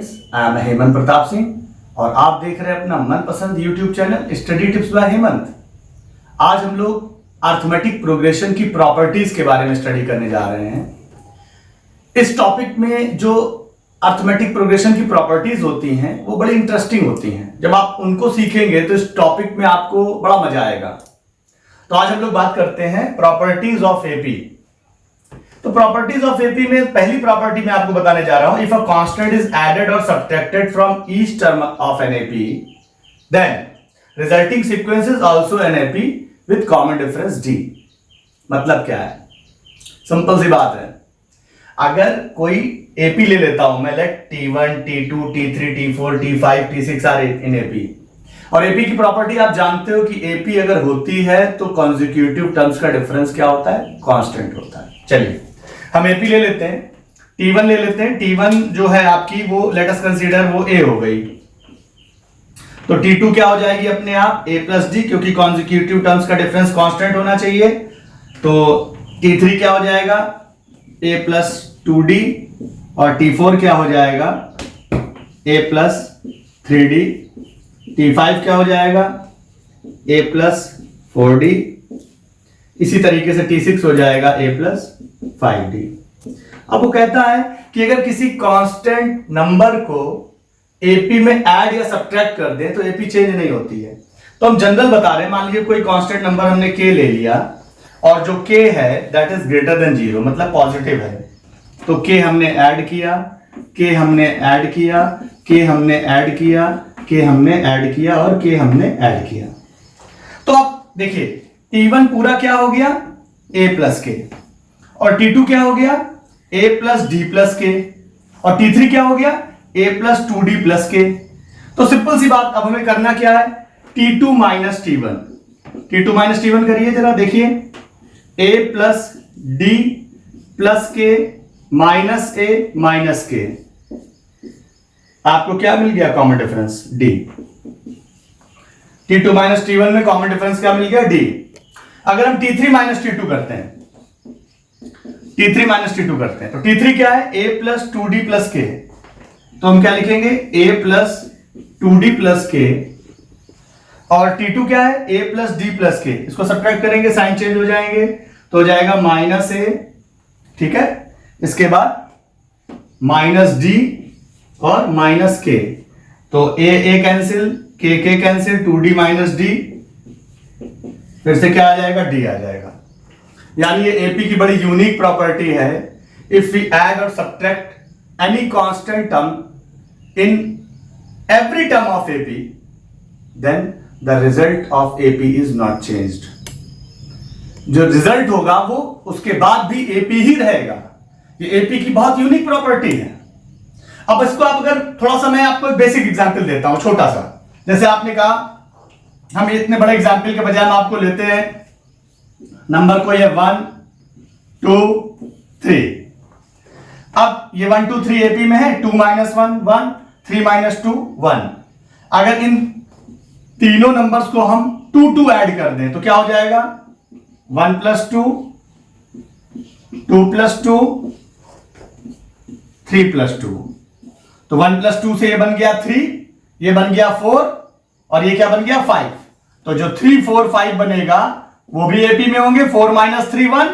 Friends, I am Hemant Pratap Singh और आप देख रहे हैं अपना मनपसंद YouTube channel study tips by Hemant. आज हम लोग अर्थमेटिक प्रोग्रेशन की प्रॉपर्टीज के बारे में स्टडी करने जा रहे हैं। इस टॉपिक में जो अर्थमेटिक प्रोग्रेशन की प्रॉपर्टीज होती हैं वो बड़ी इंटरेस्टिंग होती हैं। जब आप उनको सीखेंगे तो इस टॉपिक में आपको बड़ा मजा आएगा। तो आज हम लोग बात करते हैं प्रॉपर्टीज ऑफ एपी। तो प्रॉपर्टीज ऑफ एपी में पहली प्रॉपर्टी मैं आपको बताने जा रहा हूं, if a constant is added और subtracted from each term of an AP then resulting sequence is also an AP with common difference D. मतलब क्या है? सिंपल सी बात है। अगर कोई एपी ले लेता हूं मैं, let T1, T2, T3, T4, T5, T6 are in AP, और एपी की प्रॉपर्टी आप जानते हो कि एपी अगर होती है तो कॉन्जिक्यूटिव टर्म्स का डिफरेंस क्या होता है? कांस्टेंट होता है। चलिए हम एपी ले लेते हैं, T1 ले लेते हैं। T1 जो है आपकी वो लेट अस कंसीडर वो A हो गई, तो T2 क्या हो जाएगी अपने आप A प्लस डी, क्योंकि कॉन्जिक्यूटिव टर्म्स का डिफरेंस कांस्टेंट होना चाहिए। तो T3 क्या हो जाएगा? A प्लस 2D, और T4 क्या हो जाएगा? A plus 3D। T5 क्या हो जाएगा? A plus 4D। इसी तरीके से T6 हो जाएगा A प्लस 5D। अब वो कहता है कि अगर किसी कांस्टेंट नंबर को एपी में ऐड या सब्ट्रैक्ट कर दें तो एपी चेंज नहीं होती है। तो हम जनरल बता रहे हैं, मान लीजिए कोई कांस्टेंट नंबर हमने k ले लिया और जो k है दैट इज ग्रेटर देन 0, मतलब पॉजिटिव है। तो k हमने ऐड किया, k हमने ऐड किया, k हमने ऐड किया, k हमने ऐड किया और k हमने ऐड किया। तो आप देखिए T1 पूरा क्या हो गया? A प्लस के, और T2 क्या हो गया? A प्लस डी प्लस के, और T3 क्या हो गया? A प्लस 2D प्लस के। तो सिंपल सी बात, अब हमें करना क्या है? T2 minus T1, T2 minus T1 करिए जरा, देखिए A प्लस डी प्लस के माइनस A माइनस के, आपको क्या मिल गया? Common difference D। T2 minus T1 में कॉमन डिफरेंस क्या मिल गया? D। अगर हम T3 माइनस T2 करते हैं, T3 माइनस T2 करते हैं, तो T3 क्या है? A प्लस 2D प्लस के। तो हम क्या लिखेंगे? A प्लस 2D प्लस के, और T2 क्या है? A प्लस D प्लस के। इसको सब्ट्रैक्ट करेंगे, साइन चेंज हो जाएंगे, तो हो जाएगा माइनस A, ठीक है। इसके बाद माइनस D और माइनस K, तो A cancel, K cancel, 2D minus D, फिर से क्या आ जाएगा? D आ जाएगा। यानी ये एपी की बड़ी यूनिक प्रॉपर्टी है। इफ वी ऐड और subtract any constant term in every term of AP then the result of AP is not changed. जो रिजल्ट होगा वो उसके बाद भी एपी ही रहेगा। ये एपी की बहुत यूनिक प्रॉपर्टी है। अब इसको आप अगर थोड़ा सा, मैं आपको एक बेसिक एग्जांपल देता हूं, छोटा सा। जैसे आपने कहा, हम इतने बड़े एग्जांपल के बजाय हम आपको लेते हैं नंबर को, ये 1 2 3। अब ये 1 2 3 एपी में है, 2 माइनस 1 1, 3 माइनस 2 1। अगर इन तीनों नंबर्स को हम 2 2 ऐड कर दें तो क्या हो जाएगा? 1 प्लस 2, 2 प्लस 2, 3 प्लस 2। तो 1 प्लस 2 से ये बन गया 3, ये बन गया 4, और ये क्या बन गया? 5। तो जो 3 4 5 बनेगा वो भी एपी में होंगे। 4 माइनस 3 1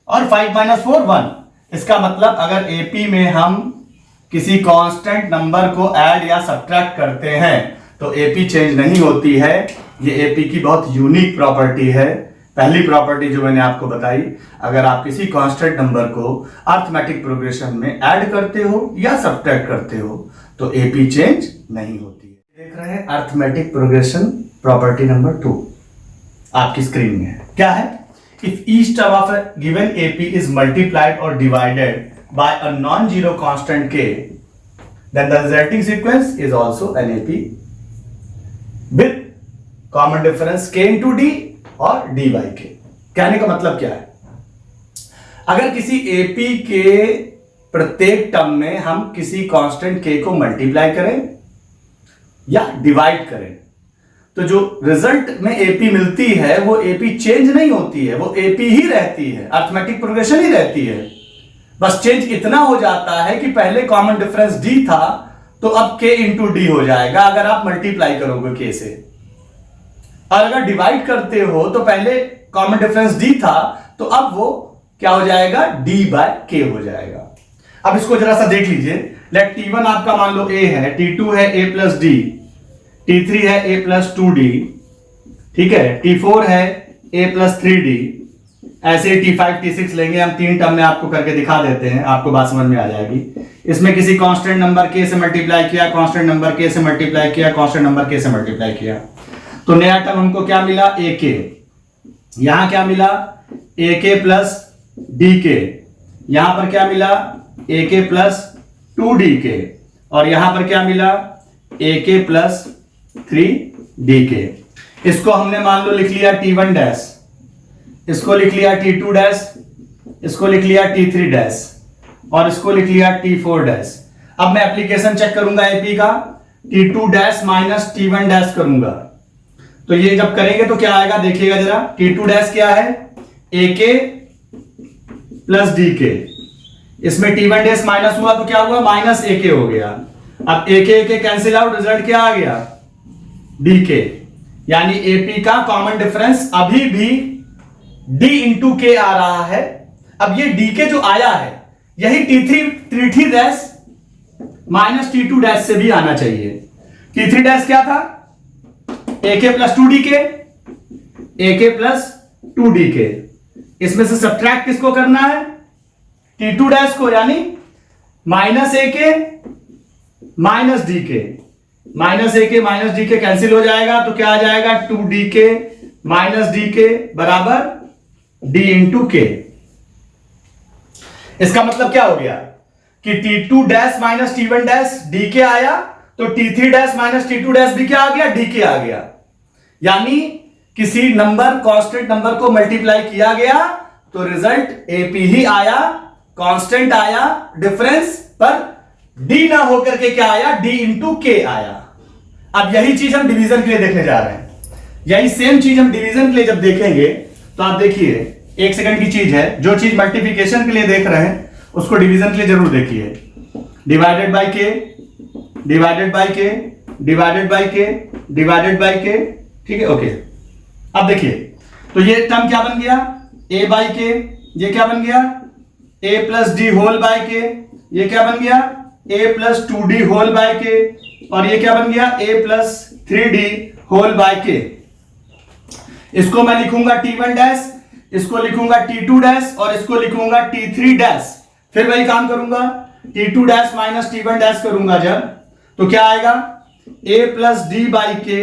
और 5 माइनस 4 1। इसका मतलब अगर एपी में हम किसी कांस्टेंट नंबर को ऐड या सब्ट्रैक्ट करते हैं तो एपी चेंज नहीं होती है। ये एपी की बहुत यूनिक प्रॉपर्टी है। पहली प्रॉपर्टी जो मैंने आपको बताई, अगर आप किसी कांस्टेंट नंबर को अर्थमेटिक प्रोग्रेशन में ऐड करते हो या सब्ट्रैक्ट करते हो तो एपी चेंज नहीं होती है। देख रहे हैं अर्थमेटिक प्रोग्रेशन प्रॉपर्टी नंबर 2 आपकी स्क्रीन में है। क्या है? If each term of a given AP is multiplied और divided by a non zero constant k, then the resulting sequence is also an AP with common difference k into D और dy k। कहने का मतलब क्या है? अगर किसी AP के प्रत्येक टर्म में हम किसी कांस्टेंट k को मल्टीप्लाई करें या डिवाइड करें तो जो रिजल्ट में एपी मिलती है वो एपी चेंज नहीं होती है, वो एपी ही रहती है, अर्थमेटिक प्रोग्रेशन ही रहती है। बस चेंज इतना हो जाता है कि पहले कॉमन डिफरेंस डी था तो अब k इंटू डी हो जाएगा अगर आप मल्टीप्लाई करोगे k से। और अगर डिवाइड करते हो तो पहले कॉमन डिफरेंस d था, तो अब वो क्या हो जाएगा, d बाय k हो जाएगा। अब इसको जरा सा देख लीजिए। लेट t1 आपका मान लो a है, t2 है a प्लस डी, t3 है a प्लस 2d, ठीक है, t4 है a प्लस 3d, ऐसे t5 t6 लेंगे हम, 3 टर्म में आपको करके दिखा देते हैं, आपको बात समझ में आ जाएगी। इसमें किसी कांस्टेंट नंबर k से मल्टीप्लाई किया, कांस्टेंट नंबर k से मल्टीप्लाई किया, कांस्टेंट नंबर k से मल्टीप्लाई किया, तो नया टर्म हमको क्या मिला, ak। यहां क्या मिला, ak प्लस dk, यहां पर क्या मिला, ak प्लस 2dk, और यहां पर क्या मिला, ak प्लस 3dk। इसको हमने मान लो लिख लिया t1 डैश, इसको लिख लिया t2 डैश, इसको लिख लिया t3 डैश, और इसको लिख लिया t4 डैश। अब मैं एप्लीकेशन चेक करूंगा एपी का, t2 dash minus t1 dash करूंगा, तो ये जब करेंगे तो क्या आएगा, देखिएगा जरा। t2 डैश क्या है, ak प्लस dk, इसमें t1 डैश माइनस हुआ तो क्या हुआ, माइनस ak हो गया। अब ak कैंसिल आउट, रिजल्ट क्या आ गया, dk। यानी एपी का कॉमन डिफरेंस अभी भी d इंटू के आ रहा है। अब ये dk जो आया है यही t3 dash minus t2 dash से भी आना चाहिए। t3 डैश क्या था, ak plus 2dk, ak plus 2dk, इसमें से सब्ट्रैक्ट किसको करना है, t2 डैश को, यानी minus ak minus dk, minus ak minus dk cancel हो जाएगा, तो क्या आ जाएगा, 2dk माइनस dk बराबर d इंटू के। इसका मतलब क्या हो गया कि t2 dash minus t1 dash dk आया, तो t3 dash minus t2 dash भी क्या आ गया, dk आ गया। यानी किसी नंबर, कांस्टेंट नंबर को मल्टीप्लाई किया गया तो रिजल्ट एपी ही आया, कांस्टेंट आया, डिफरेंस पर d ना होकर के क्या आया, d इंटू के आया। अब यही चीज हम डिवीजन के लिए देखने जा रहे हैं। यही सेम चीज हम डिवीजन के लिए जब देखेंगे तो आप देखिए, एक सेकंड की चीज है, जो चीज मल्टीप्लिकेशन के लिए देख रहे हैं उसको डिवीजन के लिए जरूर देखिए। डिवाइडेड बाय के, डिवाइडेड बाय के, डिवाइडेड बाय के, डिवाइडेड बाय के, ठीक है, ओके। अब देखिए, तो ये टर्म क्या बन गया, a बाय के, ये क्या बन गया, a plus d whole by k, ये क्या बन गया, a plus 2d whole by के, और ये क्या बन गया, a plus 3d whole by के। इसको मैं लिखूंगा t1 डैश, इसको लिखूंगा t2 डैश, और इसको लिखूंगा t3 डैश। फिर वही काम करूंगा, t2 dash minus t1 dash करूंगा जब, तो क्या आएगा, a plus d by k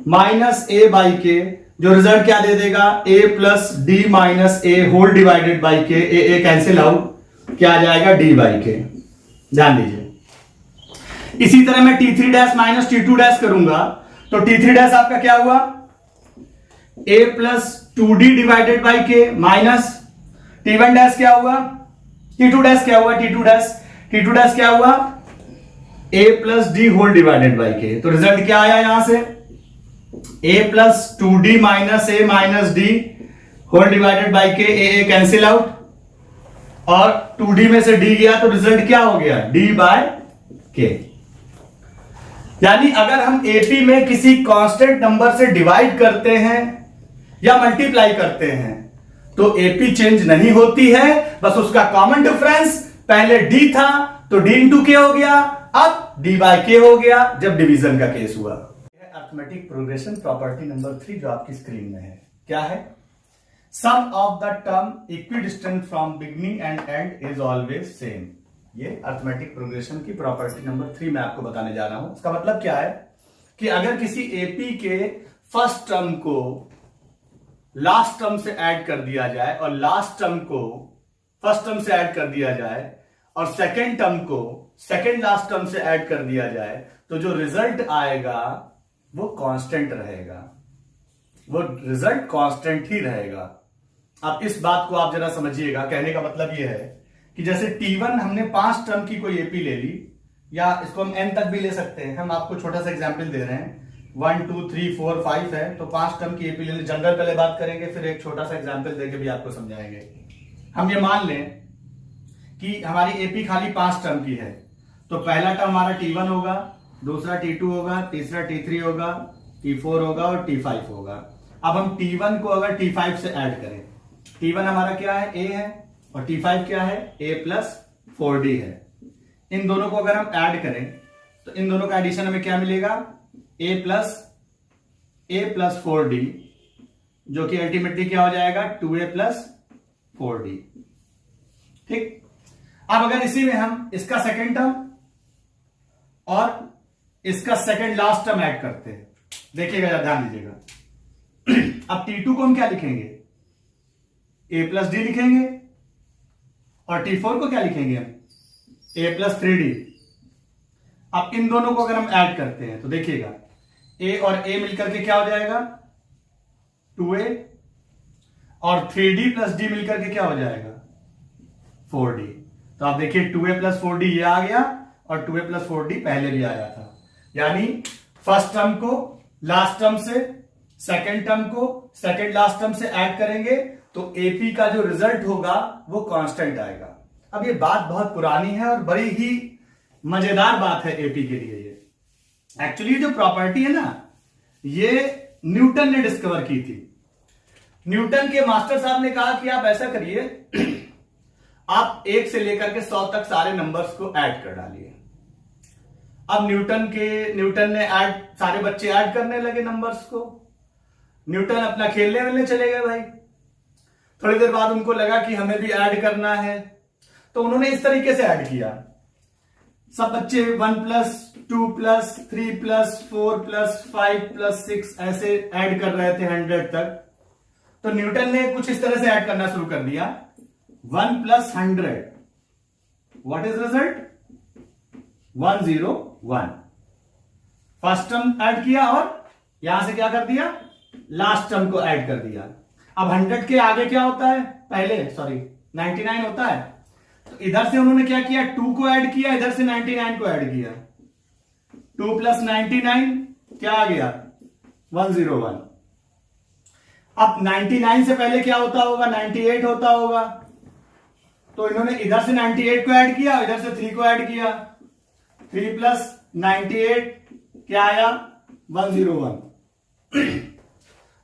minus a by k, जो रिजल्ट क्या दे देगा, a plus d minus a whole divided by k, a cancel out, क्या आ जाएगा, d बाई के। ध्यान दीजिए। इसी तरह मैं t3 dash minus t2 dash करूंगा, तो t3 डैश आपका क्या हुआ, a plus 2d divided by k minus t1 dash क्या हुआ, t2 डैश क्या हुआ, t2 डैश क्या हुआ, a plus d whole divided by k. तो रिजल्ट क्या आया यहां से, a plus 2d minus a minus d whole divided by k, a cancel out, और 2d में से d गया तो रिजल्ट क्या हो गया, d बाय के। यानी अगर हम एपी में किसी कांस्टेंट नंबर से डिवाइड करते हैं या मल्टीप्लाई करते हैं तो एपी चेंज नहीं होती है, बस उसका कॉमन डिफरेंस पहले d था तो d इंटू के हो गया, अब d बाय के हो गया जब डिवीजन का केस हुआ। अरिथमेटिक प्रोग्रेशन प्रॉपर्टी नंबर 3 जो आपकी स्क्रीन में है, क्या है, sum of the term equidistant from beginning and end is always same. ये अरिथमेटिक प्रोग्रेशन की प्रॉपर्टी नंबर 3 मैं आपको बताने जा रहा हूं। इसका मतलब क्या है कि अगर किसी एपी के फर्स्ट टर्म को लास्ट टर्म से ऐड कर दिया जाए और लास्ट टर्म को फर्स्ट टर्म से ऐड कर दिया जाए और सेकेंड टर्म को सेकेंड लास्ट टर्म से ऐड कर दिया जाए, तो जो रिजल्ट आएगा वो कांस्टेंट रहेगा, वो रिजल्ट कांस्टेंट ही रहेगा। अब इस बात को आप जरा समझिएगा। कहने का मतलब ये है कि जैसे T1 हमने 5 टर्म की कोई एपी ले ली, या इसको हम n तक भी ले सकते हैं। हम आपको छोटा सा एग्जांपल दे रहे हैं, 1 2 3 4 5 है तो 5 टर्म की एपी ले ली। जनरल पहले बात करेंगे, फिर एक छोटा सा एग्जांपल देके भी आपको समझाएंगे। हम ये मान लें कि हमारी एपी खाली 5 टर्म की है, तो पहला टर्म हमारा T1 होगा, दूसरा T2 होगा, तीसरा T3 होगा, T4 होगा और T5 होगा। अब हम T1 को अगर T5 से ऐड करें, T1 हमारा क्या है, A है, और T5 क्या है, A प्लस 4D है। इन दोनों को अगर हम ऐड करें तो इन दोनों का एडिशन हमें क्या मिलेगा, A प्लस 4D, जो कि अल्टीमेटली क्या हो जाएगा, 2A प्लस 4D। ठीक। अब अगर इसी में हम इसका सेकेंड टर्म और इसका सेकेंड लास्ट टर्म ऐड करते हैं, देखिएगा, ध्यान दीजिएगा। अब T2 को हम क्या लिखेंगे, A प्लस D लिखेंगे, और T4 को क्या लिखेंगे हम, A प्लस 3D। अब इन दोनों को अगर हम ऐड करते हैं तो देखिएगा, A और A मिलकर के क्या हो जाएगा, 2A, और 3D प्लस D मिलकर के क्या हो जाएगा, 4D। तो आप देखिए 2A प्लस 4D ये आ गया, और 2A प्लस 4D पहले भी आया था। यानी फर्स्ट टर्म को लास्ट टर्म से, सेकेंड टर्म को सेकेंड लास्ट टर्म से ऐड करेंगे तो AP का जो रिजल्ट होगा वो कांस्टेंट आएगा। अब ये बात बहुत पुरानी है और बड़ी ही मजेदार बात है AP के लिए। ये एक्चुअली जो प्रॉपर्टी है ना, ये न्यूटन ने डिस्कवर की थी। न्यूटन के मास्टर साहब ने कहा कि आप ऐसा करिए, आप 1 से लेकर के 100 तक सारे नंबर्स को ऐड कर डालिए। अब न्यूटन ने सारे बच्चे ऐड करने लगे नंबर्स को। न्यूटन अपना खेलने वेलने चले गए भाई। थोड़ी देर बाद उनको लगा कि हमें भी ऐड करना है, तो उन्होंने इस तरीके से ऐड किया। सब बच्चे 1 plus 2 plus 3 plus 4 plus 5 plus 6 ऐसे ऐड कर रहे थे 100 तक। तो न्यूटन ने कुछ इस तरह से ऐड करना शुरू कर दिया, 1 plus 100, what is result, 101। First term add किया और यहां से क्या कर दिया, लास्ट टर्म को ऐड कर दिया। अब 100 के आगे क्या होता है, 99 होता है। तो इधर से उन्होंने क्या किया, 2 को ऐड किया, इधर से 99 को ऐड किया। 2 प्लस 99 क्या आ गया, 101। अब 99 से पहले क्या होता होगा, 98 होता होगा। तो इन्होंने इधर से 98 को ऐड किया, इधर से 3 को ऐड किया। 3 प्लस 98 क्या आया, 101।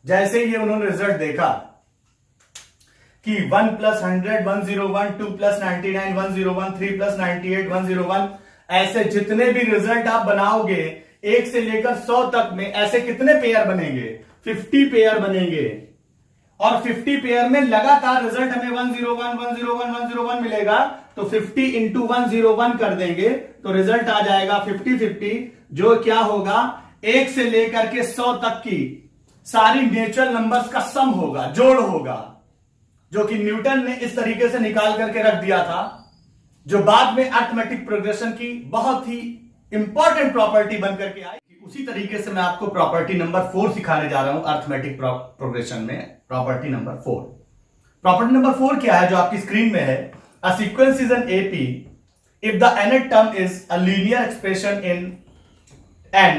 जैसे ही उन्होंने रिजल्ट देखा कि 1 प्लस 100 101, 2 प्लस 99 101, 3 प्लस 98 101, ऐसे जितने भी रिजल्ट आप बनाओगे 1 से लेकर 100 तक में, ऐसे कितने पेयर बनेंगे, 50 पेयर बनेंगे। और 50 पेयर में लगातार रिजल्ट हमें 101 101 101 मिलेगा। तो 50 इंटू 101 कर देंगे तो रिजल्ट आ जाएगा 50-50, जो क्या होगा, 1 से लेकर के 100 तक की सारी नेचुरल नंबर्स का सम होगा, जोड़ होगा, जो कि न्यूटन ने इस तरीके से निकाल करके रख दिया था, जो बाद में अरिथमेटिक प्रोग्रेशन की बहुत ही इंपॉर्टेंट प्रॉपर्टी बनकर के आई। उसी तरीके से मैं आपको प्रॉपर्टी नंबर 4 सिखाने जा रहा हूं अरिथमेटिक प्रोग्रेशन में। प्रॉपर्टी नंबर 4, प्रॉपर्टी नंबर 4 क्या है, जो आपकी स्क्रीन में है, a sequence is an AP if the nth term is a linear expression in n,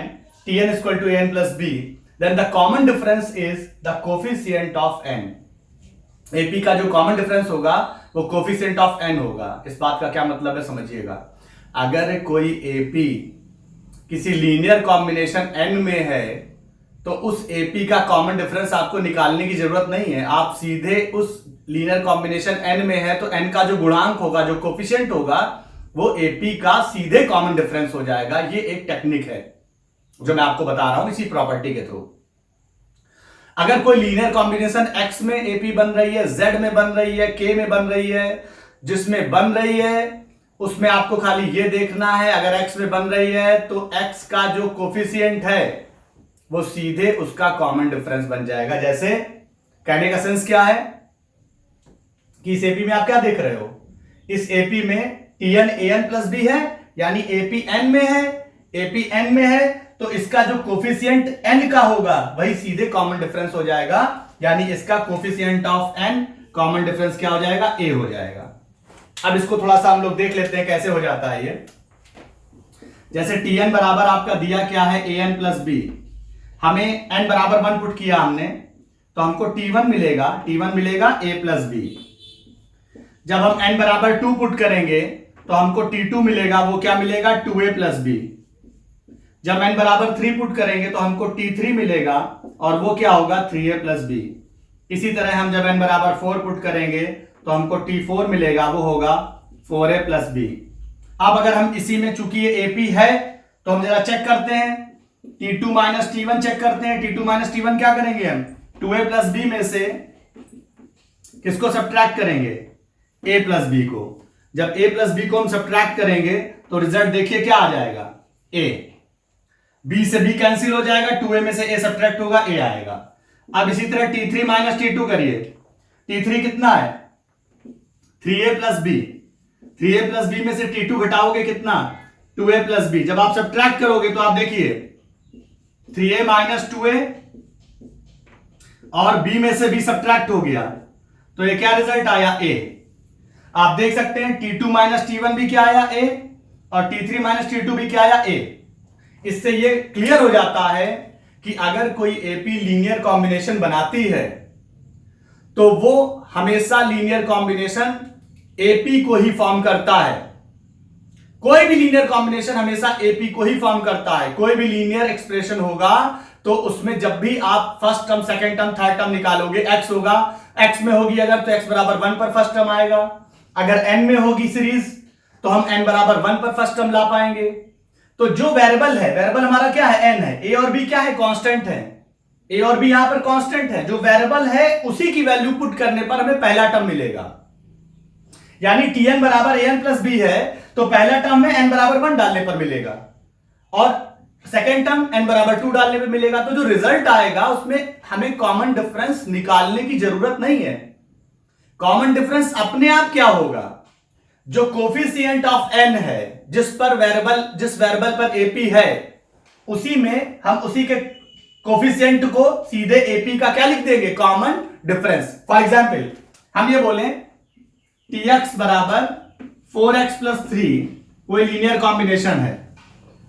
Tn equal to an plus b, then the common difference is the coefficient of n। AP का जो common difference होगा वो coefficient of n होगा। इस बात का क्या मतलब है, समझिएगा। अगर कोई AP किसी लीनियर कॉम्बिनेशन n में है तो उस AP का कॉमन डिफरेंस आपको निकालने की जरूरत नहीं है। आप सीधे उस लीनियर कॉम्बिनेशन n में है तो n का जो गुणांक होगा, जो कोफिशिएंट होगा, वो AP का सीधे कॉमन डिफरेंस हो जाएगा। ये एक टेक्निक है जो मैं आपको बता रहा हूं इसी प्रॉपर्टी के थ्रू। अगर कोई लीनियर कॉम्बिनेशन x में AP बन रही है, z में बन रही है, k में बन रही है, जिसमें बन रही है उसमें आपको खाली ये देखना है, अगर x में बन रही है तो x का जो कोफिशिएंट है वो सीधे उसका कॉमन डिफरेंस बन जाएगा। जैसे कहने का सेंस क्या है कि इस AP में आप क्या देख रहे हो, इस AP में Tn an प्लस b है, यानी AP n में है, AP n में है, तो इसका जो कोफिशिएंट n का होगा वही सीधे कॉमन डिफरेंस हो जाएगा, यानी इसका coefficient of n common difference क्या हो जाएगा, a हो जाएगा। अब इसको थोड़ा सा हम लोग देख लेते हैं कैसे हो जाता है ये। जैसे Tn बराबर आपका दिया क्या है, an प्लस b, हमें n बराबर 1 पुट किया हमने, तो हमको T1 मिलेगा a प्लस b। जब हम n बराबर 2 पुट करेंगे तो हमको T2 मिलेगा, वो क्या मिलेगा 2a प्लस बी। जब n बराबर 3 पुट करेंगे तो हमको T3 मिलेगा और वो क्या होगा 3a प्लस बी। इसी तरह हम जब n बराबर 4 पुट करेंगे तो हमको T4 मिलेगा, वो होगा 4a प्लस बी। अब अगर हम इसी में चूंकि ये AP है तो हम जरा चेक करते हैं, T2 माइनस T1 चेक करते हैं। T2 माइनस T1 क्या करेंगे हम 2a प्लस बी में से किसको सब्ट्रैक्ट करेंगे a प्लस बी को। जब a प्लस बी को हम सब्ट्रैक्ट करेंगे तो रिजल्ट देखिए क्या आ जाएगा a। b से b कैंसिल हो जाएगा, 2a में से a सब्ट्रैक्ट होगा, a आएगा। अब इसी तरह T3 माइनस T2 करिए। T3 कितना है 3a plus B. 3a plus B में से T2 घटाओगे कितना 2a प्लस बी। जब आप सब्ट्रैक्ट करोगे तो आप देखिए 3a माइनस 2a और b में से b सब्ट्रैक्ट हो गया तो ये क्या रिजल्ट आया a। आप देख सकते हैं T2 माइनस T1 भी क्या आया a और T3 माइनस T2 भी क्या आया a। इससे ये क्लियर हो जाता है कि अगर कोई AP लीनियर कॉम्बिनेशन बनाती है तो वो हमेशा लीनियर कॉम्बिनेशन AP को ही फॉर्म करता है। कोई भी लीनियर कॉम्बिनेशन हमेशा AP को ही फॉर्म करता है। कोई भी लीनियर एक्सप्रेशन होगा तो उसमें जब भी आप first term, second term, third term निकालोगे, x होगा, x में होगी अगर तो x बराबर 1 पर फर्स्ट टर्म आएगा। अगर n में होगी सीरीज तो हम n बराबर 1 पर फर्स्ट टर्म ला पाएंगे। तो जो वेरिएबल है, वेरिएबल हमारा क्या है n है, a और b क्या है कांस्टेंट है, a और b यहां पर कांस्टेंट है। जो वेरिएबल है उसी की वैल्यू पुट करने पर हमें पहला टर्म मिलेगा। यानी tn बराबर an प्लस बी है तो पहला टर्म में n बराबर 1 डालने पर मिलेगा और सेकेंड टर्म n बराबर 2 डालने पर मिलेगा। तो जो रिजल्ट आएगा उसमें हमें कॉमन डिफरेंस निकालने की जरूरत नहीं है। कॉमन डिफरेंस अपने आप क्या होगा, जो कोफिशिएंट ऑफ n है, जिस वेरिएबल पर AP है, उसी में हम उसी के कोफिशिएंट को सीधे AP का क्या लिख देंगे कॉमन डिफरेंस। फॉर एग्जांपल हम ये बोलें tx बराबर 4x प्लस 3 कोई लीनियर कॉम्बिनेशन है,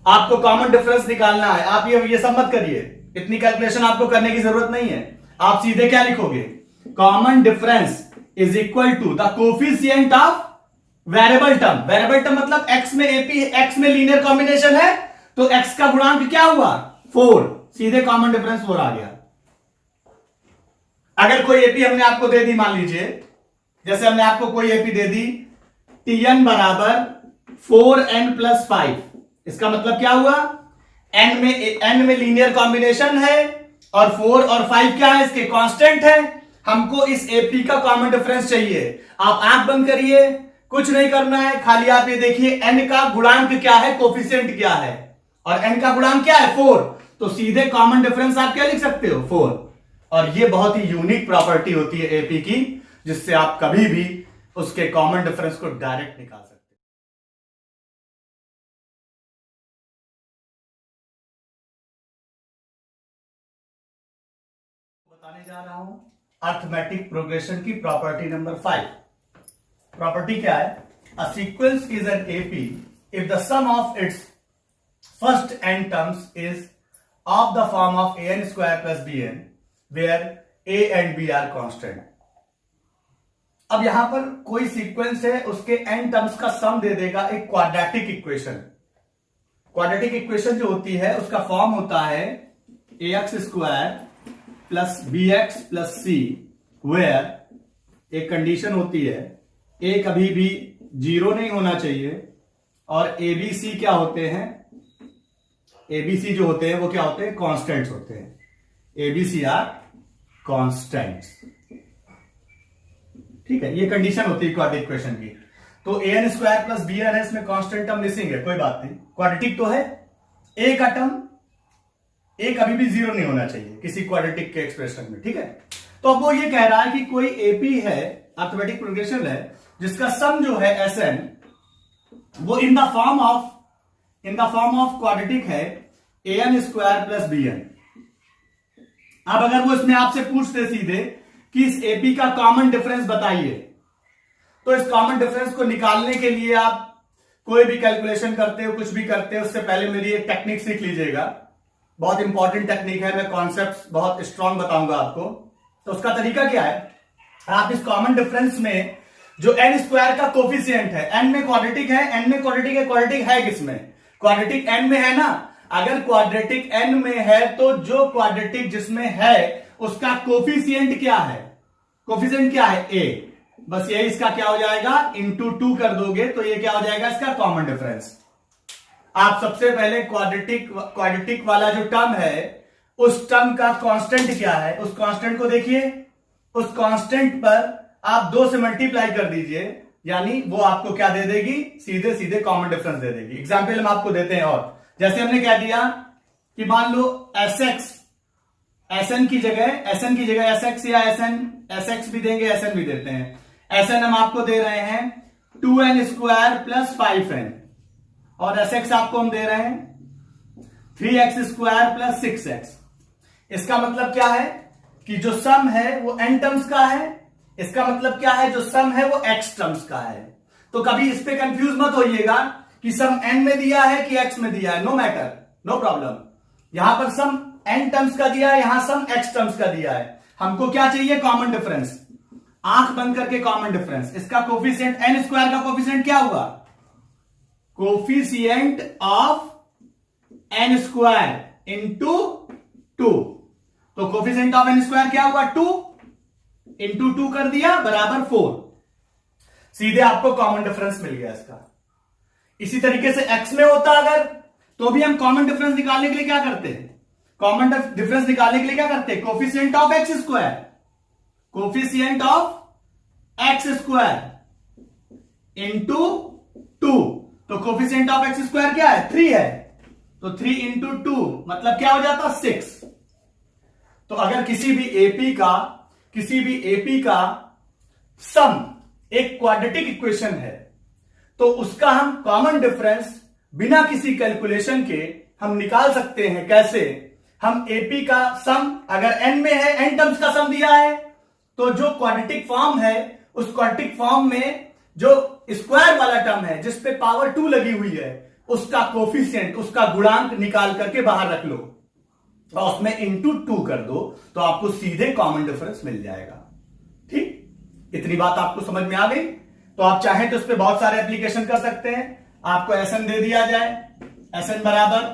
आपको कॉमन डिफरेंस निकालना है। आप ये सब मत करिए, इतनी कैलकुलेशन आपको करने की जरूरत नहीं है। आप सीधे क्या लिखोगे common difference is equal to the coefficient of variable term. Variable term मतलब x में AP, x में लीनियर कॉम्बिनेशन है तो x का गुणांक क्या हुआ 4, सीधे कॉमन डिफरेंस 4 आ गया। अगर कोई AP हमने आपको दे दी, मान लीजिए जैसे हमने आपको कोई AP दे दी Tn बराबर 4n प्लस 5, इसका मतलब क्या हुआ n में लीनियर कॉम्बिनेशन है और 4 और 5 क्या है इसके कांस्टेंट है। हमको इस AP का कॉमन डिफरेंस चाहिए। आप आंख बंद करिए, कुछ नहीं करना है, खाली आप ये देखिए n का गुणांक क्या है, कोफिशिएंट क्या है, और n का गुणांक क्या है 4, तो सीधे कॉमन डिफरेंस आप क्या लिख सकते हो 4। और ये बहुत ही यूनिक प्रॉपर्टी होती है AP की, जिससे आप कभी भी उसके कॉमन डिफरेंस को डायरेक्ट निकाल सकते हैं। बताने जा रहा हूं अर्थमेटिक प्रोग्रेशन की प्रॉपर्टी नंबर 5। प्रॉपर्टी क्या है, a sequence is an AP if the sum of its first n terms is of the form of an square plus bn where a and b are constant. अब यहां पर कोई sequence है, उसके n terms का सम दे देगा एक quadratic equation. Quadratic equation जो होती है उसका फॉर्म होता है ax square plus bx plus c, where एक कंडीशन होती है a कभी भी 0 नहीं होना चाहिए और abc क्या होते हैं, abc जो होते हैं वो क्या होते हैं कांस्टेंट्स होते हैं। abc आर कांस्टेंट्स, ठीक है, ये कंडीशन होती है क्वाड्रेटिक इक्वेशन की। तो an स्क्वायर प्लस bn है, इसमें कांस्टेंट टर्म मिसिंग है, कोई बात नहीं, क्वाड्रेटिक तो है। a का टर्म a कभी भी 0 नहीं होना चाहिए किसी क्वाड्रेटिक के एक्सप्रेशन में, ठीक है। तो अब वो ये कह रहा है कि कोई AP है, अर्थमेटिक प्रोग्रेशन है, जिसका सम जो है Sn वो in the form of quadratic है an स्क्वायर प्लस bn। अब अगर वो इसमें आपसे पूछते सीधे कि इस AP का कॉमन डिफरेंस बताइए, तो इस कॉमन डिफरेंस को निकालने के लिए आप कोई भी कैलकुलेशन करते हो, कुछ भी करते हो, उससे पहले मेरी एक टेक्निक सीख लीजिएगा। बहुत इंपॉर्टेंट टेक्निक है, मैं कॉन्सेप्ट बहुत स्ट्रांग बताऊंगा आपको। तो उसका तरीका क्या है, आप इस कॉमन डिफरेंस में जो एन स्क्वायर का कोफिशिएंट है, एन में क्वाड्रेटिक है, एन में क्वाड्रेटिक है, क्वाड्रेटिक है किसमें? क्वाड्रेटिक एन में है ना। अगर क्वाड्रेटिक एन में है तो जो क्वाड्रेटिक जिसमें है उसका कोफिशिएंट क्या है? कोफिशिएंट क्या है? ए। बस ये इसका क्या हो जाएगा, इंटू 2 कर दोगे तो ये क्या हो जाएगा, इसका कॉमन डिफरेंस। आप सबसे पहले क्वाड्रेटिक वाला जो टर्म है उस टर्म का कांस्टेंट क्या है, उस कांस्टेंट को देखिए। उस कांस्टेंट पर आप 2 से मल्टीप्लाई कर दीजिए, यानी वो आपको क्या दे देगी, सीधे सीधे कॉमन डिफरेंस दे देगी। एग्जाम्पल हम आपको देते हैं, और जैसे हमने कह दिया कि मान लो एसएन की जगह एसएक्स या एसएक्स भी देंगे, एसएन भी देते हैं। एसएन हम आपको दे रहे हैं 2n स्क्वायर प्लस 5n, और एसएक्स आपको हम दे रहे हैं 3x स्क्वायर प्लस 6x। इसका मतलब क्या है कि जो सम है वो n टर्म्स का है। इसका मतलब क्या है, जो सम है वो x टर्म्स का है। तो कभी इस पे कंफ्यूज मत होइएगा कि सम n में दिया है कि x में दिया है, नो मैटर, नो प्रॉब्लम। यहां पर सम n टर्म्स का दिया है, यहां सम x टर्म्स का दिया है। हमको क्या चाहिए, कॉमन डिफरेंस। आंख बंद करके कॉमन डिफरेंस। इसका कोफिशिएंट n स्क्वायर का कोफिशिएंट क्या हुआ, coefficient of n square into 2। तो कोफिशिएंट ऑफ n स्क्वायर क्या हुआ, 2 इंटू 2 कर दिया बराबर 4। सीधे आपको कॉमन डिफरेंस मिल गया इसका। इसी तरीके से x में होता अगर, तो भी हम कॉमन डिफरेंस निकालने के लिए क्या करते हैं, कॉमन डिफरेंस निकालने के लिए क्या करते हैं, coefficient of x square, coefficient of x square into 2। तो कोफिशिएंट ऑफ x स्क्वायर क्या है, 3 है, तो 3 इंटू 2 मतलब क्या हो जाता, 6। तो अगर किसी भी एपी का सम एक क्वाड्रेटिक इक्वेशन है तो उसका हम कॉमन डिफरेंस बिना किसी कैलकुलेशन के हम निकाल सकते हैं। कैसे, हम एपी का सम अगर n में है, n टर्म्स का सम दिया है, तो जो क्वाड्रेटिक फॉर्म है उस क्वाड्रेटिक फॉर्म में जो स्क्वायर वाला टर्म है जिसपे पावर 2 लगी हुई है, उसका कोफिशिएंट, उसका गुणांक निकाल करके बाहर रख लो और उसमें इंटू 2 कर दो, तो आपको सीधे कॉमन डिफरेंस मिल जाएगा। ठीक, इतनी बात आपको समझ में आ गई। तो आप चाहें तो उस पर बहुत सारे एप्लीकेशन कर सकते हैं। आपको एसएन दे दिया जाए, एसएन बराबर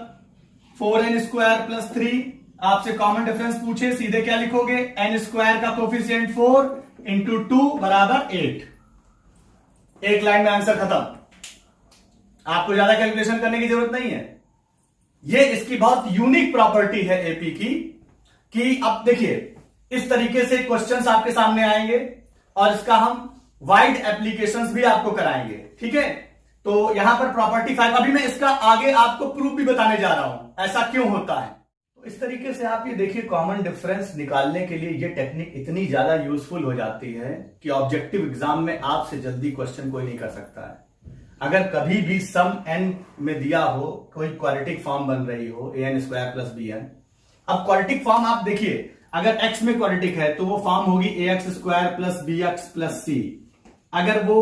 4n स्क्वायर प्लस 3, आपसे कॉमन डिफरेंस पूछे, सीधे क्या लिखोगे, n स्क्वायर का कोफिशिएंट 4 इंटू 2 बराबर 8। एक लाइन में आंसर खत्म, आपको ज्यादा कैलकुलेशन करने की जरूरत नहीं है। ये इसकी बहुत यूनिक प्रॉपर्टी है एपी की, कि अब देखिए इस तरीके से क्वेश्चंस आपके सामने आएंगे और इसका हम वाइड एप्लीकेशंस भी आपको कराएंगे। ठीक है, तो यहां पर प्रॉपर्टी 5, अभी मैं इसका आगे आपको प्रूफ भी बताने जा रहा हूं ऐसा क्यों होता है। तो इस तरीके से आप ये देखिए, कॉमन डिफरेंस निकालने के लिए ये टेक्निक इतनी ज्यादा यूजफुल हो जाती है कि ऑब्जेक्टिव एग्जाम में आपसे जल्दी क्वेश्चन कोई नहीं कर सकता है। अगर कभी भी सम n में दिया हो, कोई क्वाड्रेटिक फॉर्म बन रही हो an स्क्वायर प्लस bn, अब क्वाड्रेटिक फॉर्म आप देखिए, अगर x में क्वाड्रेटिक है तो वो फॉर्म होगी ax square plus bx plus c, अगर वो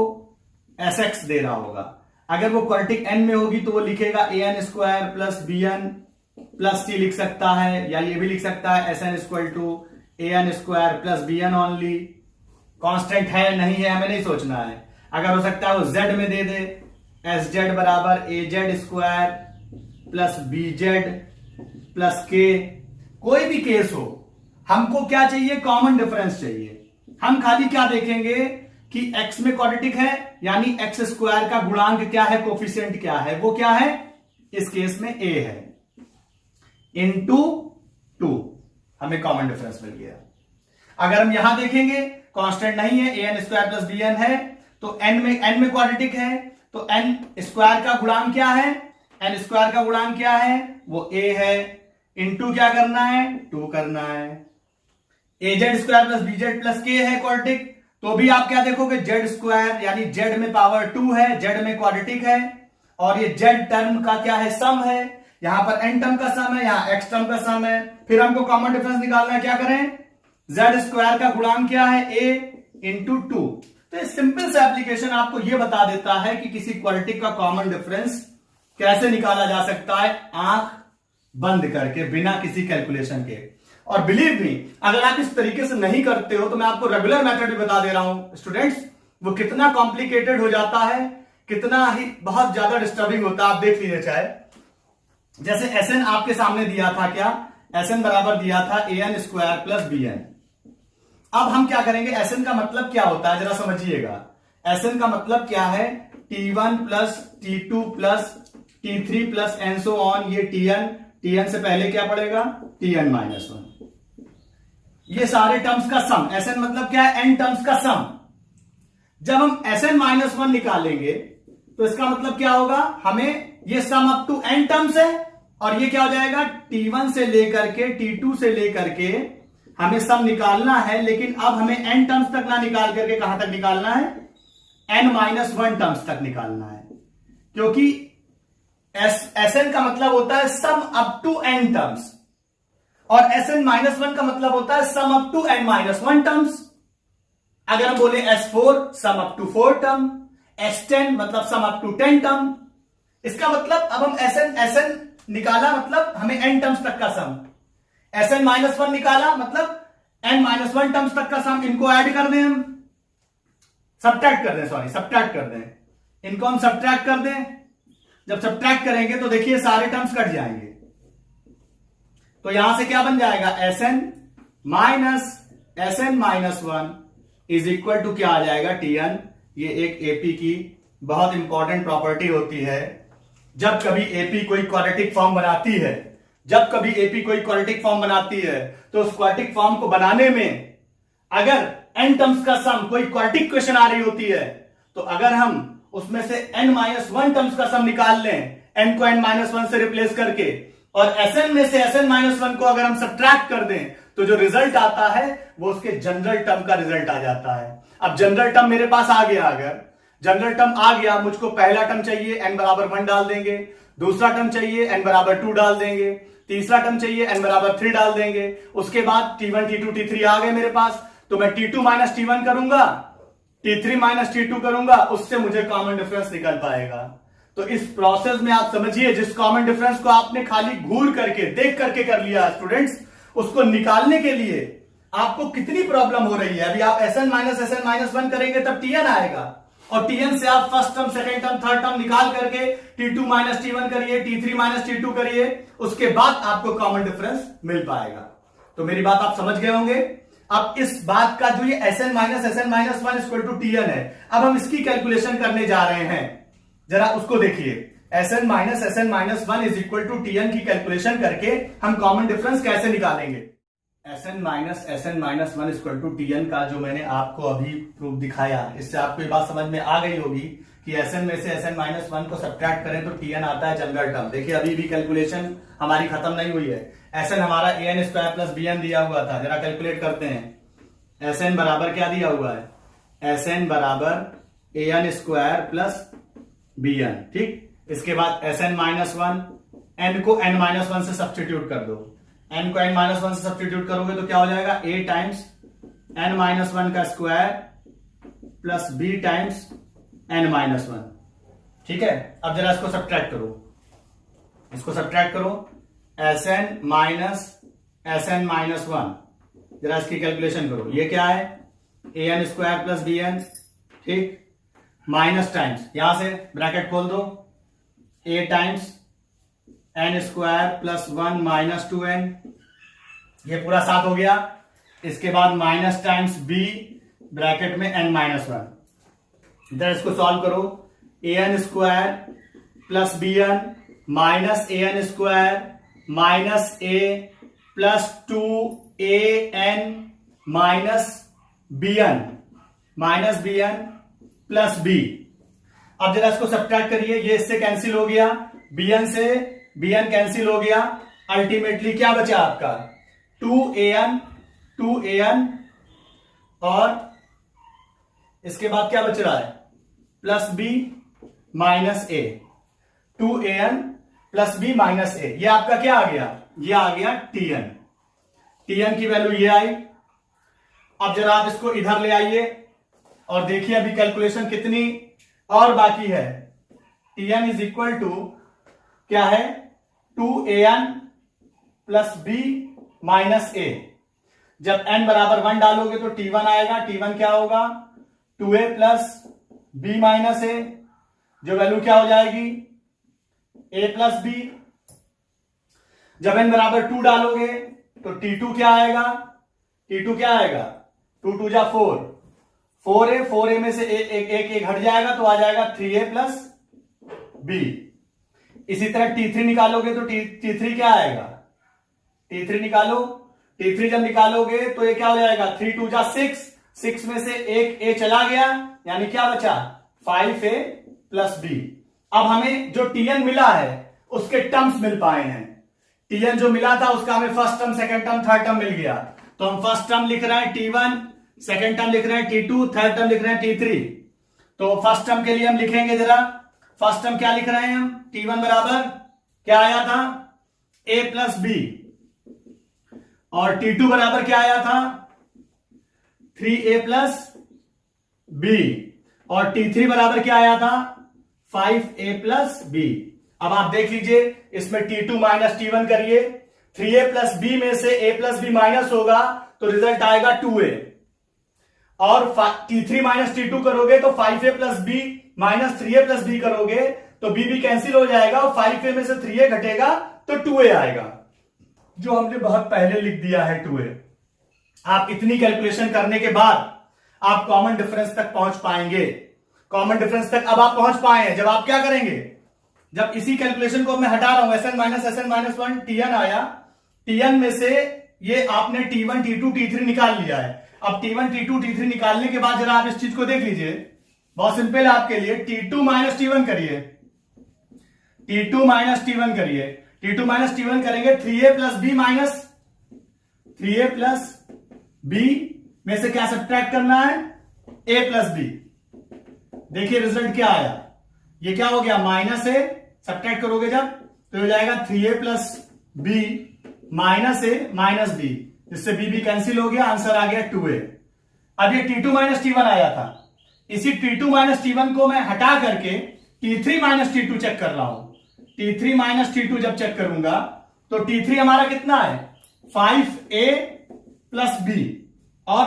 sx दे रहा होगा। अगर वो क्वाड्रेटिक n में होगी तो वो लिखेगा an square plus bn plus c लिख सकता है, या ये भी लिख सकता है sn equal to an square plus bn only. Constant है नहीं है हमें नहीं सोचना है। अगर हो सकता है वो z में दे दे, एस जेड बराबर A Z square plus B Z plus K, कोई भी केस हो, हमको क्या चाहिए, कॉमन डिफरेंस चाहिए। हम खाली क्या देखेंगे कि x में क्वाड्रेटिक है, यानी x स्क्वायर का गुणांक क्या है, कोफिशिएंट क्या है, वो क्या है, इस केस में a है, इंटू 2, हमें कॉमन डिफरेंस मिल गया। अगर हम यहां देखेंगे कांस्टेंट नहीं है, an स्क्वायर प्लस bn है, तो n में क्वाड्रेटिक है, तो n स्क्वायर का गुणांक क्या है, n स्क्वायर का गुणांक क्या है, वो a है, इंटू क्या करना है, 2 करना है। A Z square plus B Z plus K है क्वाड्रेटिक, तो भी आप क्या देखोगे, जेड स्क्वायर, यानी जेड में पावर 2 है, जेड में क्वाड्रेटिक है, और ये जेड टर्म का क्या है, सम है। यहां पर n टर्म का सम है, यहां x टर्म का सम है। फिर हमको कॉमन डिफरेंस निकालना है, क्या करें, जेड स्क्वायर का गुणांक क्या है, a इंटू 2। तो सिंपल सा एप्लीकेशन आपको यह बता देता है कि किसी क्वाड्रेटिक का कॉमन डिफरेंस कैसे निकाला जा सकता है, आंख बंद करके, बिना किसी कैलकुलेशन के। और बिलीव मी, अगर आप इस तरीके से नहीं करते हो तो मैं आपको रेगुलर मेथड भी बता दे रहा हूं स्टूडेंट्स, वो कितना कॉम्प्लिकेटेड हो जाता है, कितना ही बहुत ज्यादा डिस्टर्बिंग होता है। आप देख लीजिए, चाहे जैसे Sn आपके सामने दिया था, क्या Sn बराबर दिया था an स्क्वायर प्लस bn। अब हम क्या करेंगे, Sn का मतलब क्या होता है जरा समझिएगा। Sn का मतलब क्या है, T1 plus T2 plus T3 plus and so on. ये Tn से पहले क्या पड़ेगा, Tn माइनस 1। ये सारे टर्म्स का सम। Sn मतलब क्या है, n टर्म्स का सम। जब हम Sn माइनस 1 निकालेंगे तो इसका मतलब क्या होगा, हमें ये sum up to n terms है और ये क्या हो जाएगा, T1 से लेकर के T2 से लेकर के हमें सम निकालना है। लेकिन अब हमें n टर्म्स तक ना निकाल करके कहां तक निकालना है, n माइनस 1 टर्म्स तक निकालना है। क्योंकि Sn का मतलब होता है sum up to n terms और Sn माइनस 1 का मतलब होता है sum up to n minus 1 terms. अगर हम बोले S4 some up to 4 term, S10 मतलब सम अप टू 10 टर्म। इसका मतलब अब हम Sn निकाला मतलब हमें n टर्म्स तक का सम, Sn माइनस 1 निकाला मतलब n माइनस 1 टर्म्स तक का सम। इनको ऐड कर दें, हम सब्ट्रैक्ट कर दें, सब्ट्रैक्ट कर दें, इनको हम सब्ट्रैक्ट कर दें। जब सब्ट्रैक्ट करेंगे तो देखिए सारे टर्म्स कट जाएंगे। तो यहां से क्या बन जाएगा, Sn minus 1 is equal to क्या आ जाएगा, Tn। ये एक एपी की बहुत इंपॉर्टेंट प्रॉपर्टी होती है। जब कभी एपी कोई क्वाड्रेटिक फॉर्म बनाती है, तो उस क्वाड्रेटिक फॉर्म को बनाने में अगर n टर्म्स का सम, कोई क्वाड्रेटिक क्वेश्चन आ रही होती है, तो अगर हम उसमें से n माइनस 1 टर्म्स का सम निकाल लें, n को n माइनस 1 से रिप्लेस करके, और Sn में से Sn माइनस 1 को अगर हम सब्ट्रैक्ट कर दें, तो जो रिजल्ट आता है वो उसके जनरल टर्म का रिजल्ट आ जाता है। अब जनरल टर्म मेरे पास आ गया, अगर जनरल टर्म आ गया, मुझको पहला टर्म चाहिए n बराबर 1 डाल देंगे, दूसरा टर्म चाहिए n बराबर 2 डाल देंगे, तीसरा टर्म चाहिए n बराबर 3 डाल देंगे। उसके बाद T1 T2 T3 आ गए मेरे पास, तो मैं T2 माइनस T1 करूंगा, T3 माइनस T2 करूंगा, उससे मुझे कॉमन डिफरेंस निकल पाएगा। तो इस प्रोसेस में आप समझिए, जिस कॉमन डिफरेंस को आपने खाली घूर करके देख करके कर लिया स्टूडेंट्स, उसको निकालने के लिए आपको कितनी प्रॉब्लम हो रही है। अभी आप Sn माइनस 1 करेंगे तब Tn आएगा, और Tn से आप first term, second term, third term निकाल करके T2 माइनस T1 करिए, T3 माइनस T2 करिए, उसके बाद आपको कॉमन डिफरेंस मिल पाएगा। तो मेरी बात आप समझ गए होंगे। अब इस बात का जो ये Sn minus 1 equal to Tn है, अब हम इसकी कैलकुलेशन करने जा रहे हैं। जरा उसको देखिए, Sn minus 1 is equal to Tn की कैलकुलेशन करके हम कॉमन डिफरेंस कैसे निकालेंगे। Sn minus 1 equal to Tn का जो मैंने आपको अभी प्रूफ दिखाया, इससे आपको ये बात समझ में आ गई होगी कि Sn में से Sn माइनस 1 को सब्ट्रैक्ट करें तो Tn आता है जनरल टर्म। देखिए अभी भी कैलकुलेशन हमारी खत्म नहीं हुई है। Sn हमारा an स्क्वायर प्लस bn दिया हुआ था, जरा कैलकुलेट करते हैं। Sn बराबर क्या दिया हुआ है, Sn बराबर an स्क्वायर प्लस bn, ठीक। इसके बाद Sn माइनस 1, n को n माइनस 1 से सब्स्टिट्यूट कर दो, n को n माइनस 1 से सब्स्टिट्यूट करोगे तो क्या हो जाएगा, a टाइम्स n माइनस 1 का square plus b times n minus 1, ठीक है। अब जरा इसको सब्ट्रैक्ट करो, Sn माइनस 1, जरा इसकी कैलकुलेशन करो। ये क्या है, an स्क्वायर प्लस bn, ठीक, माइनस टाइम्स, यहां से ब्रैकेट खोल दो, a times n square plus 1 minus 2n, ये पूरा साथ हो गया। इसके बाद माइनस टाइम्स b ब्रैकेट में n माइनस 1, इधर इसको सॉल्व करो, an square plus bn minus an square minus a plus 2an minus bn plus b। अब जरा इसको सब्ट्रैक्ट करिए, ये इससे कैंसिल हो गया, bn से bn कैंसिल हो गया, अल्टीमेटली क्या बचा आपका 2an और इसके बाद क्या बच रहा है plus b minus a, 2an plus b minus a। ये आपका क्या आ गया, ये आ गया Tn की वैल्यू ये आई। अब जरा आप इसको इधर ले आइए और देखिए अभी कैलकुलेशन कितनी और बाकी है। Tn इज इक्वल टू क्या है, 2an plus b minus a। जब n बराबर 1 डालोगे तो T1 आएगा, T1 क्या होगा 2a प्लस b माइनस ए, जो वैल्यू क्या हो जाएगी a प्लस बी। जब n बराबर 2 डालोगे तो t2 क्या आएगा, t2 क्या आएगा, 2 2 जा 4, 4a में से एक हट जाएगा तो आ जाएगा 3a प्लस b। इसी तरह t3 निकालोगे तो t3 क्या आएगा, t3 निकालो, t3 जब निकालोगे तो ये क्या हो जाएगा 3 2 जा 6, 6 में से एक a चला गया, यानी क्या बचा 5a प्लस b। अब हमें जो tn मिला है उसके टर्म्स मिल पाए हैं। tn जो मिला था उसका हमें first term, second term, third term मिल गया, तो हम फर्स्ट टर्म लिख रहे हैं t1, सेकंड टर्म लिख रहे हैं t2, थर्ड टर्म लिख रहे हैं t3। तो फर्स्ट टर्म के लिए हम लिखेंगे जरा, फर्स्ट टर्म क्या लिख रहे हैं हम, t1 बराबर क्या आया था a प्लस b, और t2 बराबर क्या आया था 3a प्लस b, और t3 बराबर क्या आया था 5a प्लस b। अब आप देख लीजिए इसमें t2 माइनस t1 करिए, 3a प्लस b में से a प्लस b माइनस होगा तो रिजल्ट आएगा 2a, और t3 माइनस t2 करोगे तो 5a plus b minus 3a plus b करोगे तो b भी कैंसिल हो जाएगा और 5a में से 3a घटेगा तो 2a आएगा, जो हमने बहुत पहले लिख दिया है 2a। आप इतनी कैलकुलेशन करने के बाद आप कॉमन डिफरेंस तक पहुंच पाएंगे। कॉमन डिफरेंस तक अब आप पहुंच पाए हैं, जब आप क्या करेंगे, जब इसी कैलकुलेशन को मैं हटा रहा हूं Sn माइनस 1 Tn आया, Tn में से ये आपने T1 T2 T3 निकाल लिया है। अब T1 T2 T3 निकालने के बाद जरा आप इस चीज को देख लीजिए, बहुत सिंपल है आपके लिए, T2 माइनस T1 करिए, T2 माइनस T1 करिए, T2 माइनस T1 करेंगे 3a plus b minus 3a plus b में से क्या सब्ट्रैक्ट करना है a प्लस b। देखिए रिजल्ट क्या आया, ये क्या हो गया माइनस ए, सब्ट्रैक्ट करोगे जब तो हो जाएगा 3a प्लस b माइनस ए माइनस b, जिससे b भी कैंसिल हो गया, आंसर आ गया 2a। अब ये T2 माइनस T1 आया था, इसी T2 माइनस T1 को मैं हटा करके T3 माइनस T2 चेक कर रहा हूं। T3 माइनस T2 जब चेक करूंगा तो T3 हमारा कितना है 5a प्लस b, और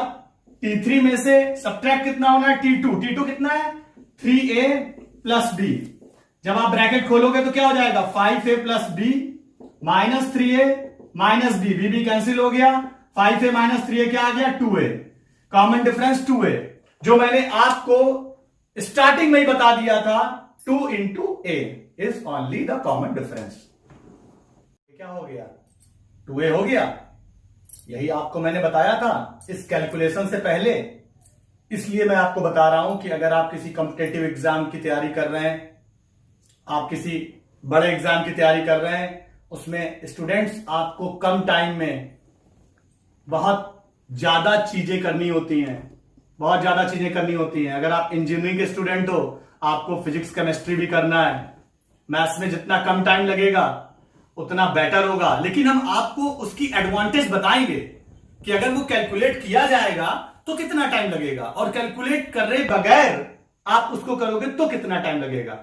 T3 में से सब्ट्रैक्ट कितना होना है T2 कितना है 3a प्लस b। जब आप ब्रैकेट खोलोगे तो क्या हो जाएगा 5a plus b minus 3a minus b, b cancel हो गया, 5a माइनस 3a क्या आ गया 2a, कॉमन डिफरेंस 2a, जो मैंने आपको स्टार्टिंग में ही बता दिया था 2 into a is only the common difference. क्या हो गया 2a हो गया, यही आपको मैंने बताया था इस कैलकुलेशन से पहले। इसलिए मैं आपको बता रहा हूं कि अगर आप किसी कॉम्पिटेटिव एग्जाम की तैयारी कर रहे हैं, आप किसी बड़े एग्जाम की तैयारी कर रहे हैं, उसमें स्टूडेंट्स आपको कम टाइम में बहुत ज्यादा चीजें करनी होती हैं, बहुत ज्यादा चीजें करनी होती हैं। अगर आप इंजीनियरिंग के स्टूडेंट हो, आपको फिजिक्स केमिस्ट्री भी करना है, मैथ्स में जितना कम टाइम लगेगा उतना बेटर होगा, लेकिन हम आपको उसकी एडवांटेज बताएंगे कि अगर वो कैलकुलेट किया जाएगा तो कितना टाइम लगेगा, और कैलकुलेट कर रहे बगैर आप उसको करोगे तो कितना टाइम लगेगा।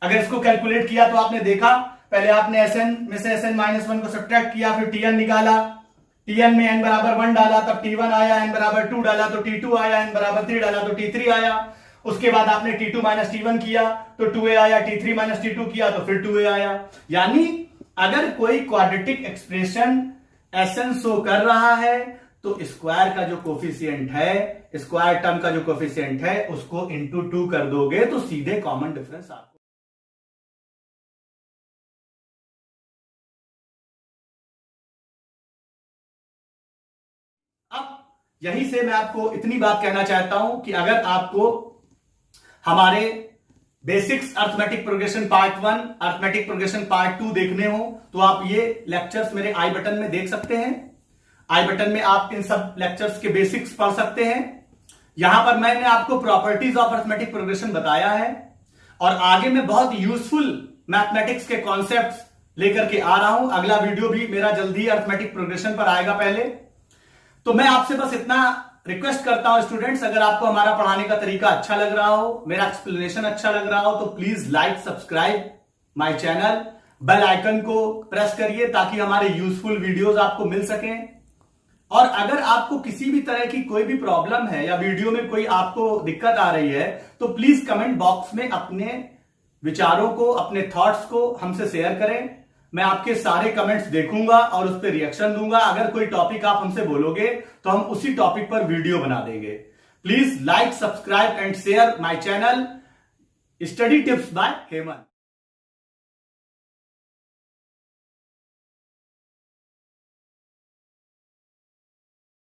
अगर इसको कैलकुलेट किया तो आपने देखा, पहले आपने Sn में से Sn माइनस 1 को सब्ट्रैक्ट किया, फिर Tn निकाला, Tn में n बराबर 1 डाला तब T1 आया, n बराबर 2 डाला तो T2 आया, n बराबर 3 डाला तो T3 आया। उसके बाद आपने T2 माइनस T1 किया तो 2a आया, T3 माइनस T2 किया तो फिर 2a आया। यानी अगर कोई क्वाड्रेटिक एक्सप्रेशन Sn शो कर रहा है तो स्क्वायर का जो कोफिशिएंट है, स्क्वायर टर्म का जो कोफिशिएंट है उसको इंटू 2 कर दोगे तो सीधे कॉमन डिफरेंस आपको। अब यहीं से मैं आपको इतनी बात कहना चाहता हूं कि अगर आपको हमारे basics arithmetic progression part 1, arithmetic progression part 2 देखने हो तो आप ये लेक्चर्स मेरे आई बटन में देख सकते हैं। आई बटन में आप इन सब लेक्चर्स के बेसिक्स पढ़ सकते हैं। यहां पर मैंने आपको प्रॉपर्टीज ऑफ अर्थमेटिक प्रोग्रेशन बताया है, और आगे मैं बहुत यूजफुल मैथमेटिक्स के कॉन्सेप्ट्स लेकर के आ रहा हूं। अगला वीडियो भी मेरा जल्दी अर्थमेटिक प्रोग्रेशन पर आएगा पहले। तो मैं आपसे बस इतना रिक्वेस्ट करता हूं स्टूडेंट्स, अगर आपको हमारा पढ़ाने का तरीका अच्छा लग रहा हो, मेरा एक्सप्लेनेशन अच्छा लग रहा हो, तो please like subscribe my channel, bell icon को प्रेस करिए ताकि हमारे यूजफुल वीडियोस आपको मिल सकें। और अगर आपको किसी भी तरह की कोई भी प्रॉब्लम है या वीडियो में कोई आपको दिक्कत आ रही है तो प्लीज कमेंट बॉक्स में अपने विचारों को, अपने थॉट्स को हमसे शेयर करें। मैं आपके सारे कमेंट्स देखूंगा और उस पर रिएक्शन दूंगा। अगर कोई टॉपिक आप हमसे बोलोगे तो हम उसी टॉपिक पर वीडियो बना देंगे। Please like, subscribe and share my channel study tips by Hemant.